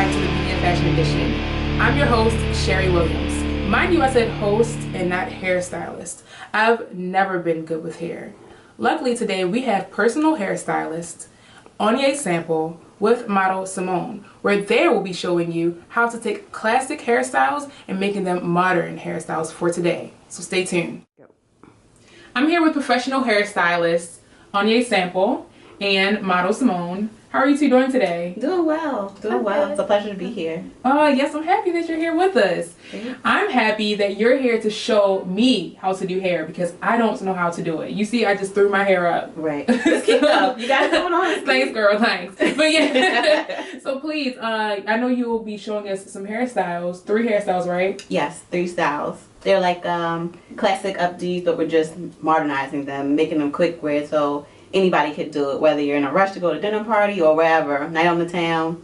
back to the Beauty and Fashion Edition. I'm your host, Sherry Williams. Mind you, I said host and not hairstylist. I've never been good with hair. Luckily today we have personal hairstylist Onyé Sample with model Simone, where they will be showing you how to take classic hairstyles and making them modern hairstyles for today. So stay tuned. I'm here with professional hairstylist Onyé Sample and model Simone. How are you two doing today? Doing well. It's a pleasure to be here. Yes, I'm happy that you're here with us. I'm happy that you're here to show me how to do hair because I don't know how to do it. You see, I just threw my hair up. Right. Just keep up. You got it going on. Thanks, girl. Thanks. But yeah. So please, I know you will be showing us some hairstyles. 3 hairstyles, right? Yes, 3 styles. They're like classic updos, but we're just modernizing them, making them quick wear so anybody could do it, whether you're in a rush to go to a dinner party or wherever, night on the town.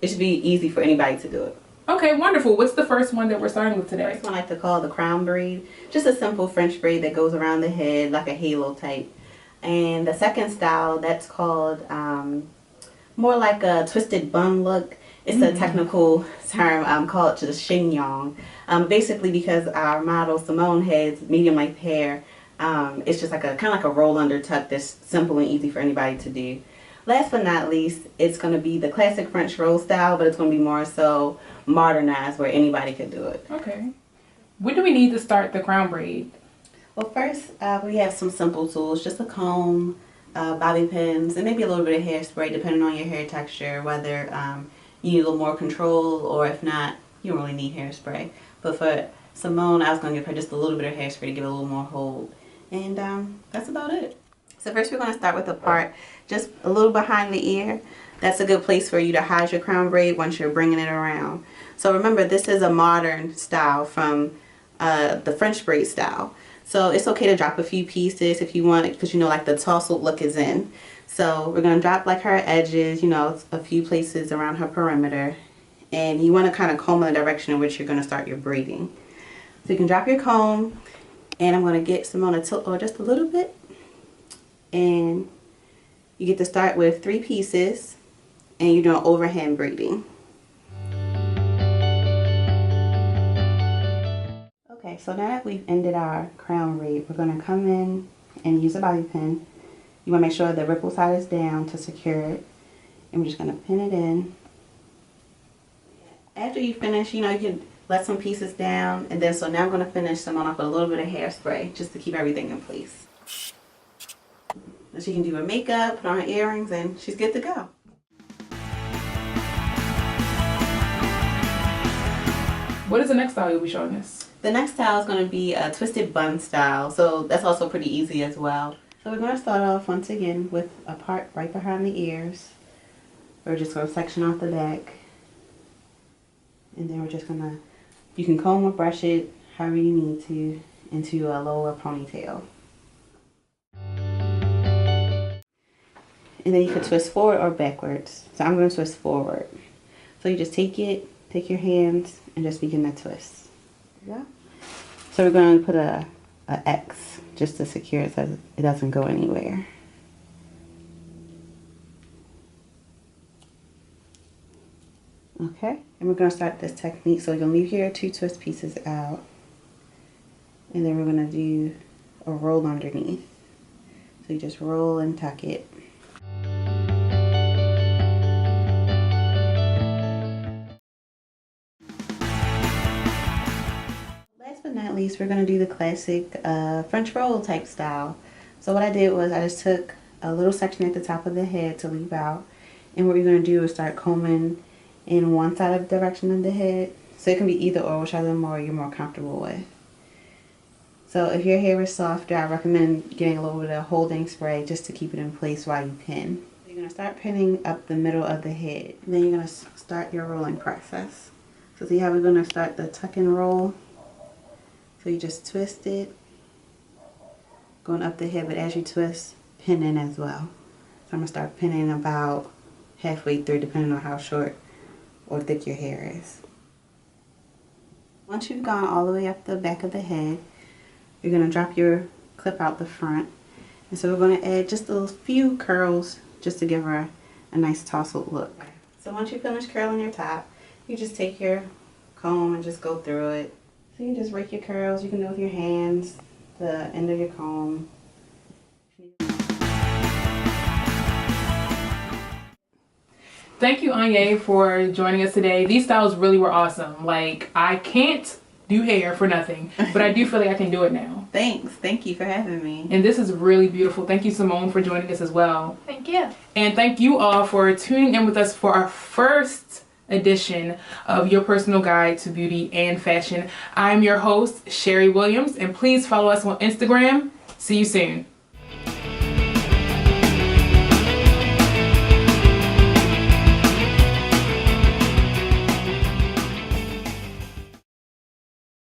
It should be easy for anybody to do it. Okay, wonderful. What's the first one that we're starting with today? The first one I like to call the crown braid. Just a simple French braid that goes around the head like a halo type. And the second style, that's called more like a twisted bun look. It's a technical term called the chignon. Basically because our model Simone has medium length hair, it's just like a kind of like a roll under tuck that's simple and easy for anybody to do. Last but not least, it's going to be the classic French roll style, but it's going to be more so modernized where anybody could do it. Okay. When do we need to start the crown braid? Well, first we have some simple tools, just a comb, bobby pins, and maybe a little bit of hairspray depending on your hair texture, whether you need a little more control or if not, you don't really need hairspray. But for Simone, I was going to give her just a little bit of hairspray to give it a little more hold. And that's about it. So first we're going to start with a part just a little behind the ear. That's a good place for you to hide your crown braid once you're bringing it around. So remember, this is a modern style from the French braid style. So it's okay to drop a few pieces if you want, because you know, like the tousled look is in. So we're going to drop like her edges, you know, a few places around her perimeter. And you want to kind of comb in the direction in which you're going to start your braiding. So you can drop your comb. And I'm going to get Simone to tilt over just a little bit. And you get to start with 3 pieces. And you're doing overhand braiding. Okay, so now that we've ended our crown braid, we're going to come in and use a bobby pin. You want to make sure the ripple side is down to secure it. And we're just going to pin it in. After you finish, you know, you can let some pieces down, and then so now I'm going to finish Simone off with a little bit of hairspray just to keep everything in place. And she can do her makeup, put on her earrings, and she's good to go. What is the next style you'll be showing us? The next style is going to be a twisted bun style, so that's also pretty easy as well. So we're going to start off once again with a part right behind the ears. We're just going to section off the back, and then we're just going to, you can comb or brush it however you need to into a lower ponytail. And then you can twist forward or backwards. So I'm going to twist forward. So you just take your hands and just begin to twist. Yeah. So we're going to put a X just to secure it so it doesn't go anywhere. Okay, and we're going to start this technique. So you're going to leave your 2 twist pieces out. And then we're going to do a roll underneath. So you just roll and tuck it. Last but not least, we're going to do the classic French roll type style. So what I did was I just took a little section at the top of the head to leave out. And what you're going to do is start combing in one side of the direction of the head. So it can be either or, whichever more you're more comfortable with. So if your hair is softer, I recommend getting a little bit of holding spray just to keep it in place while you pin. You're going to start pinning up the middle of the head. And then you're going to start your rolling process. So see how we're going to start the tuck and roll? So you just twist it, going up the head, but as you twist, pin in as well. So I'm going to start pinning about halfway through, depending on how short or thick your hair is. Once you've gone all the way up the back of the head, you're going to drop your clip out the front. And so we're going to add just a few curls just to give her a nice tousled look. So once you finish curling your top, you just take your comb and just go through it. So you just rake your curls. You can do it with your hands, the end of your comb. Thank you, Anya, for joining us today. These styles really were awesome. Like, I can't do hair for nothing, but I do feel like I can do it now. Thanks. Thank you for having me. And this is really beautiful. Thank you, Simone, for joining us as well. Thank you. And thank you all for tuning in with us for our first edition of Your Personal Guide to Beauty and Fashion. I'm your host, Sherry Williams, and please follow us on Instagram. See you soon.